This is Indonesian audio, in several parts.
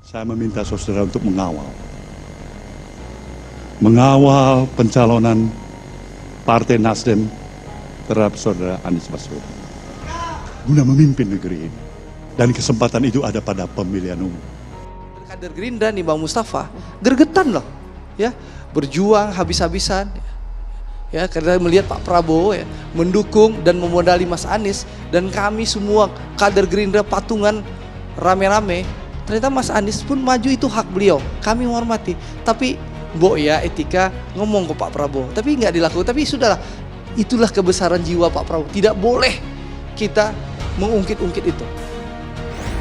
Saya meminta saudara untuk mengawal pencalonan Partai Nasdem terhadap saudara Anies Baswedan guna memimpin negeri ini, dan kesempatan itu ada pada pemilihan umum. Kader Gerindra nih Bang Mustafa gergetan loh, ya, berjuang habis-habisan, ya, karena melihat Pak Prabowo ya mendukung dan memodali Mas Anies, dan kami semua kader Gerindra patungan rame-rame. Ternyata Mas Anies pun maju, itu hak beliau, kami menghormati. Tapi Mbok ya etika ngomong ke Pak Prabowo, tapi nggak dilakukan. Tapi sudahlah, itulah kebesaran jiwa Pak Prabowo. Tidak boleh kita mengungkit-ungkit itu.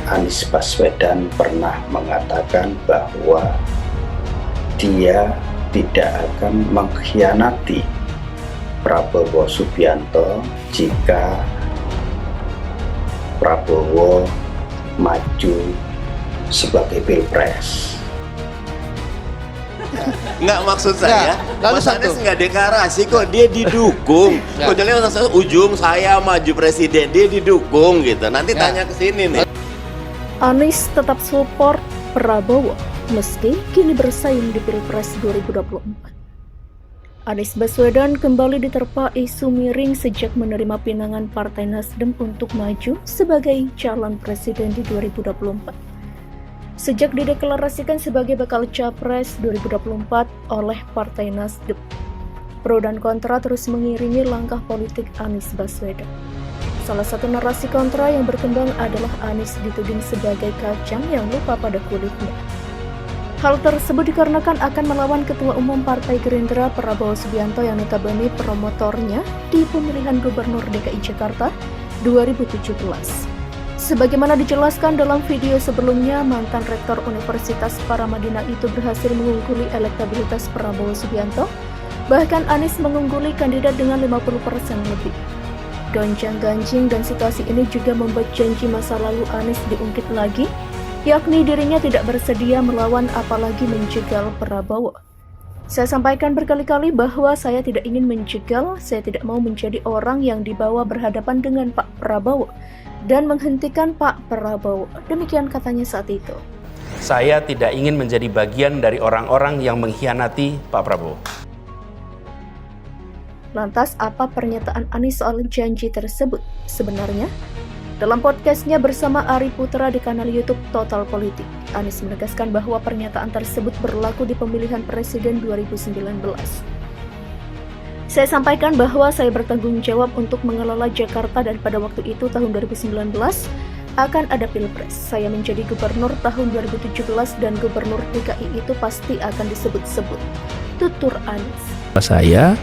Anies Baswedan pernah mengatakan bahwa dia tidak akan mengkhianati Prabowo Subianto jika Prabowo maju sebagai Pilpres. Nggak, maksud saya, lalu Mas Anies nggak deklarasi kok, dia didukung. Kecuali ujung saya maju presiden, dia didukung gitu. Nanti tanya ke sini nih. Anies tetap support Prabowo meski kini bersaing di Pilpres 2024. Anies Baswedan kembali diterpa isu miring sejak menerima pinangan Partai Nasdem untuk maju sebagai calon presiden di 2024. Sejak dideklarasikan sebagai bakal capres 2024 oleh Partai Nasdem, pro dan kontra terus mengiringi langkah politik Anies Baswedan. Salah satu narasi kontra yang berkembang adalah Anies dituding sebagai kacang yang lupa pada kulitnya. Hal tersebut dikarenakan akan melawan Ketua Umum Partai Gerindra Prabowo Subianto yang notabene promotornya di pemilihan Gubernur DKI Jakarta 2017. Sebagaimana dijelaskan dalam video sebelumnya, mantan Rektor Universitas Paramadina itu berhasil mengungguli elektabilitas Prabowo Subianto, bahkan Anies mengungguli kandidat dengan 50% lebih. Gonjang-ganjing dan situasi ini juga membuat janji masa lalu Anies diungkit lagi, yakni dirinya tidak bersedia melawan apalagi menjegal Prabowo. Saya sampaikan berkali-kali bahwa saya tidak ingin menjegal, saya tidak mau menjadi orang yang dibawa berhadapan dengan Pak Prabowo dan menghentikan Pak Prabowo. Demikian katanya saat itu. Saya tidak ingin menjadi bagian dari orang-orang yang mengkhianati Pak Prabowo. Lantas apa pernyataan Anies soal janji tersebut? Sebenarnya, dalam podcastnya bersama Ari Putra di kanal YouTube Total Politik, Anies menegaskan bahwa pernyataan tersebut berlaku di pemilihan presiden 2019. Saya sampaikan bahwa saya bertanggung jawab untuk mengelola Jakarta dan pada waktu itu tahun 2019 akan ada Pilpres. Saya menjadi gubernur tahun 2017 dan gubernur DKI itu pasti akan disebut-sebut. Tutur Anies. Saya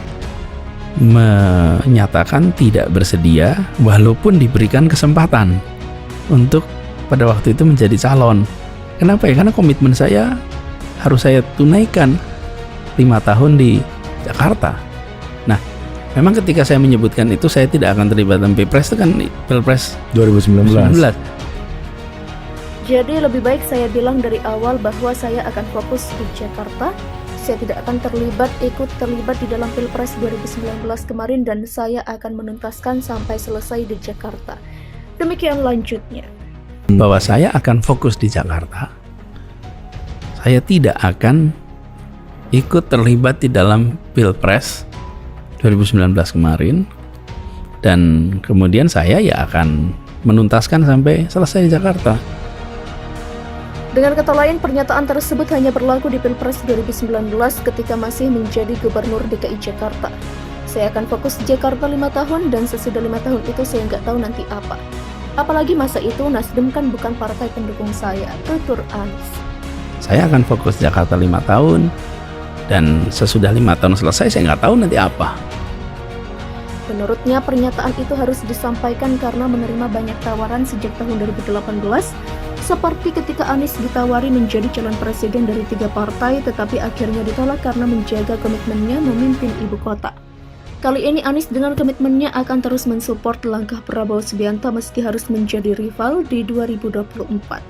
menyatakan tidak bersedia walaupun diberikan kesempatan untuk pada waktu itu menjadi calon. Kenapa ya? Karena komitmen saya harus saya tunaikan 5 tahun di Jakarta. Nah, memang ketika saya menyebutkan itu saya tidak akan terlibat dalam Pilpres, itu kan Pilpres 2019. Jadi lebih baik saya bilang dari awal bahwa saya akan fokus di Jakarta. Saya tidak akan ikut terlibat di dalam Pilpres 2019 kemarin dan saya akan menuntaskan sampai selesai di Jakarta. Demikian lanjutnya. Bahwa saya akan fokus di Jakarta. Saya tidak akan ikut terlibat di dalam Pilpres 2019 kemarin, dan kemudian saya ya akan menuntaskan sampai selesai di Jakarta. Dengan kata lain, pernyataan tersebut hanya berlaku di Pilpres 2019 ketika masih menjadi Gubernur DKI Jakarta. Saya akan fokus di Jakarta 5 tahun dan sesudah 5 tahun itu saya nggak tahu nanti apa. Apalagi masa itu Nasdem kan bukan partai pendukung saya, tutur Anies. Saya akan fokus Jakarta 5 tahun dan sesudah 5 tahun selesai saya nggak tahu nanti apa. Menurutnya pernyataan itu harus disampaikan karena menerima banyak tawaran sejak tahun 2018, seperti ketika Anies ditawari menjadi calon presiden dari 3 partai tetapi akhirnya ditolak karena menjaga komitmennya memimpin ibu kota. Kali ini Anies dengan komitmennya akan terus mensupport langkah Prabowo Subianto meski harus menjadi rival di 2024.